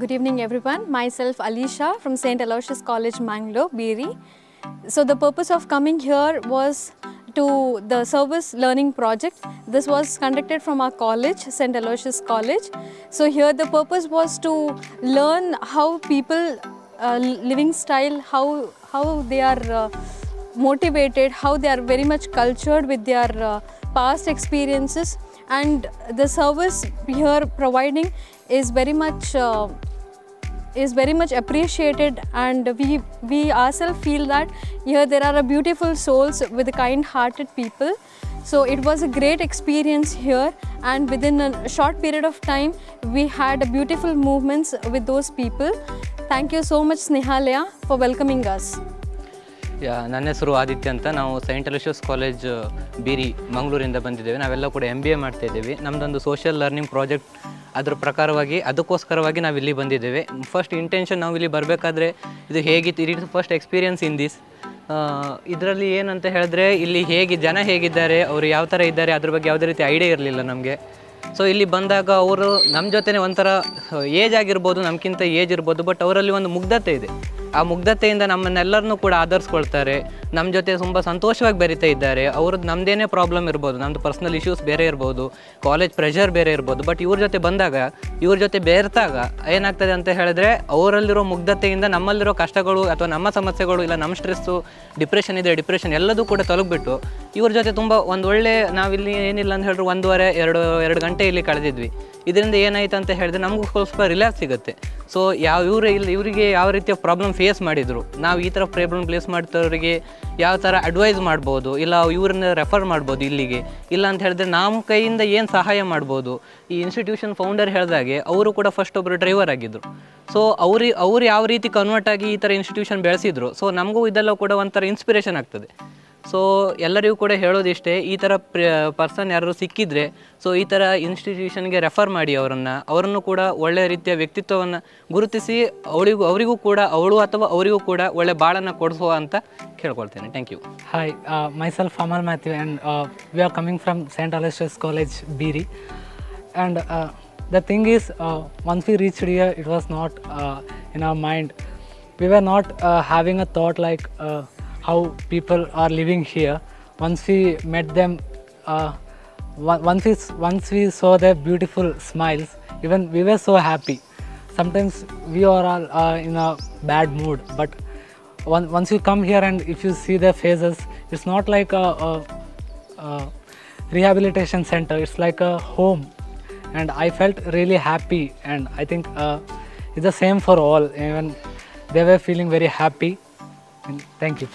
Good evening everyone. Myself Alisha from St. Aloysius College, Mangalore, Beeri. So the purpose of coming here was to the service learning project. This was conducted from our college, St. Aloysius College. So here the purpose was to learn how people living style, how they are motivated, how they are very much cultured with their past experiences, and the service here providing is very much appreciated, and we ourselves feel that here there are beautiful souls with kind-hearted people. So it was a great experience here, and within a short period of time we had beautiful movements with those people. Thank you so much Snehalaya for welcoming us. ನನ್ನ ಹೆಸರು ಆದಿತ್ಯ ಅಂತ. ನಾವು Saint Aloysius college ಬೀರಿ ಮಂಗಳೂರಿಂದ ಬಂದಿದ್ದೇವೆ. ನಾವೆಲ್ಲ ಕೂಡ MBA ಮಾಡ್ತಾ ಇದ್ದೇವೆ. ನಮ್ಮದೊಂದು ಸೋಷಿಯಲ್ ಲರ್ನಿಂಗ್ ಪ್ರಾಜೆಕ್ಟ್ ಅದರ ಪ್ರಕಾರವಾಗಿ ಅದಕ್ಕೋಸ್ಕರವಾಗಿ ನಾವು ಇಲ್ಲಿ ಬಂದಿದ್ದೇವೆ. ಫಸ್ಟ್ ಇಂಟೆನ್ಷನ್ ನಾವು ಇಲ್ಲಿ ಬರಬೇಕಾದ್ರೆ ಇದು ಹೇಗಿತ್ತು, it is first experience in this. ಇದರಲ್ಲಿ ಏನಂತ ಹೇಳಿದ್ರೆ ಇಲ್ಲಿ ಜನ ಹೇಗಿದ್ದಾರೆ, ಅವರು ಯಾವ ಥರ ಇದ್ದಾರೆ ಅದ್ರ ಬಗ್ಗೆ ಯಾವುದೇ ರೀತಿ ಐಡಿಯಾ ಇರಲಿಲ್ಲ ನಮಗೆ. ಸೊ ಇಲ್ಲಿ ಬಂದಾಗ ಅವರು ನಮ್ಮ ಜೊತೆನೇ ಒಂಥರ ಏಜ್ ಆಗಿರ್ಬೋದು, ನಮಗಿಂತ ಏಜ್ ಇರ್ಬೋದು, ಬಟ್ ಅವರಲ್ಲಿ ಒಂದು ಮುಗ್ಧತೆ ಇದೆ. ಆ ಮುಗ್ಧತೆಯಿಂದ ನಮ್ಮನ್ನೆಲ್ಲರನ್ನೂ ಕೂಡ ಆಧರಿಸ್ಕೊಳ್ತಾರೆ, ನಮ್ಮ ಜೊತೆ ತುಂಬ ಸಂತೋಷವಾಗಿ ಬೆರೀತಾ ಇದ್ದಾರೆ. ಅವ್ರದ್ದು ನಮ್ಮದೇನೇ ಪ್ರಾಬ್ಲಮ್ ಇರ್ಬೋದು, ನಮ್ಮದು ಪರ್ಸ್ನಲ್ ಇಶ್ಯೂಸ್ ಬೇರೆ ಇರ್ಬೋದು, ಕಾಲೇಜ್ ಪ್ರೆಷರ್ ಬೇರೆ ಇರ್ಬೋದು, ಬಟ್ ಇವ್ರ ಜೊತೆ ಬಂದಾಗ, ಇವ್ರ ಜೊತೆ ಬೆರೆತಾಗ ಏನಾಗ್ತದೆ ಅಂತ ಹೇಳಿದ್ರೆ ಅವರಲ್ಲಿರೋ ಮುಗ್ಧತೆಯಿಂದ ನಮ್ಮಲ್ಲಿರೋ ಕಷ್ಟಗಳು ಅಥವಾ ನಮ್ಮ ಸಮಸ್ಯೆಗಳು, ಇಲ್ಲ ನಮ್ಮ ಸ್ಟ್ರೆಸ್ಸು, ಡಿಪ್ರೆಷನ್ ಇದೆ, ಡಿಪ್ರೆಷನ್ ಎಲ್ಲದೂ ಕೂಡ ತೊಲಗಿಬಿಟ್ಟು ಇವ್ರ ಜೊತೆ ತುಂಬ ಒಂದು ಒಳ್ಳೆ, ನಾವಿಲ್ಲಿ ಏನಿಲ್ಲ ಅಂತ ಹೇಳಿದ್ರೆ 1.5-2 ಗಂಟೆ ಇಲ್ಲಿ ಕಳೆದಿದ್ವಿ. ಇದರಿಂದ ಏನಾಯ್ತು ಅಂತ ಹೇಳಿದ್ರೆ ನಮಗೂ ಸ್ವಲ್ಪ ರಿಲ್ಯಾಕ್ಸ್ ಸಿಗುತ್ತೆ. ಸೊ ಇವರಿಗೆ ಯಾವ ರೀತಿಯ ಪ್ರಾಬ್ಲಮ್ ಫೇಸ್ ಮಾಡಿದರು, ನಾವು ಈ ಥರ ಪ್ರಾಬ್ಲಮ್ ಫೇಸ್ ಮಾಡ್ತವ್ರಿಗೆ ಯಾವ ಥರ ಅಡ್ವೈಸ್ ಮಾಡ್ಬೋದು, ಇಲ್ಲ ಇವ್ರನ್ನ ರೆಫರ್ ಮಾಡ್ಬೋದು ಇಲ್ಲಿಗೆ, ಇಲ್ಲ ಅಂತ ಹೇಳಿದ್ರೆ ನಮ್ಮ ಕೈಯಿಂದ ಏನು ಸಹಾಯ ಮಾಡ್ಬೋದು. ಈ ಇನ್ಸ್ಟಿಟ್ಯೂಷನ್ ಫೌಂಡರ್ ಹೇಳಿದಾಗೆ ಅವರು ಕೂಡ ಫಸ್ಟ್ ಒಬ್ಬರು ಡ್ರೈವರ್ ಆಗಿದ್ದರು. ಸೊ ಅವ್ರು ಯಾವ ರೀತಿ ಕನ್ವರ್ಟ್ ಆಗಿ ಈ ಥರ ಇನ್ಸ್ಟಿಟ್ಯೂಷನ್ ಬೆಳೆಸಿದ್ರು. ಸೊ ನಮಗೂ ಇದೆಲ್ಲ ಕೂಡ ಒಂಥರ ಇನ್ಸ್ಪಿರೇಷನ್ ಆಗ್ತದೆ. ಸೊ ಎಲ್ಲರಿಗೂ ಕೂಡ ಹೇಳೋದಿಷ್ಟೇ, ಈ ಥರ ಪರ್ಸನ್ ಯಾರು ಸಿಕ್ಕಿದ್ರೆ ಸೊ ಈ ಥರ ಇನ್ಸ್ಟಿಟ್ಯೂಷನ್ಗೆ ರೆಫರ್ ಮಾಡಿ ಅವರನ್ನು ಕೂಡ ಒಳ್ಳೆಯ ರೀತಿಯ ವ್ಯಕ್ತಿತ್ವವನ್ನು ಗುರುತಿಸಿ ಅವರಿಗೂ ಕೂಡ ಅವರಿಗೂ ಕೂಡ ಒಳ್ಳೆ ಬಾಳನ್ನು ಕೊಡಿಸುವ ಅಂತ ಕೇಳ್ಕೊಳ್ತೇನೆ. Thank you. Hi, myself Amal Matthew, and we are coming from St. Aloysius College, Beeri. And the thing is, once we reached here, it was not in our mind. We were not having a thought like how people are living here. Once we met them, once we saw their beautiful smiles, even we were so happy. Sometimes we are all in a bad mood, but once you come here and if you see their faces, it's not like a rehabilitation center, it's like a home, and I felt really happy, and I think it's the same for all. Even they were feeling very happy. And thank you.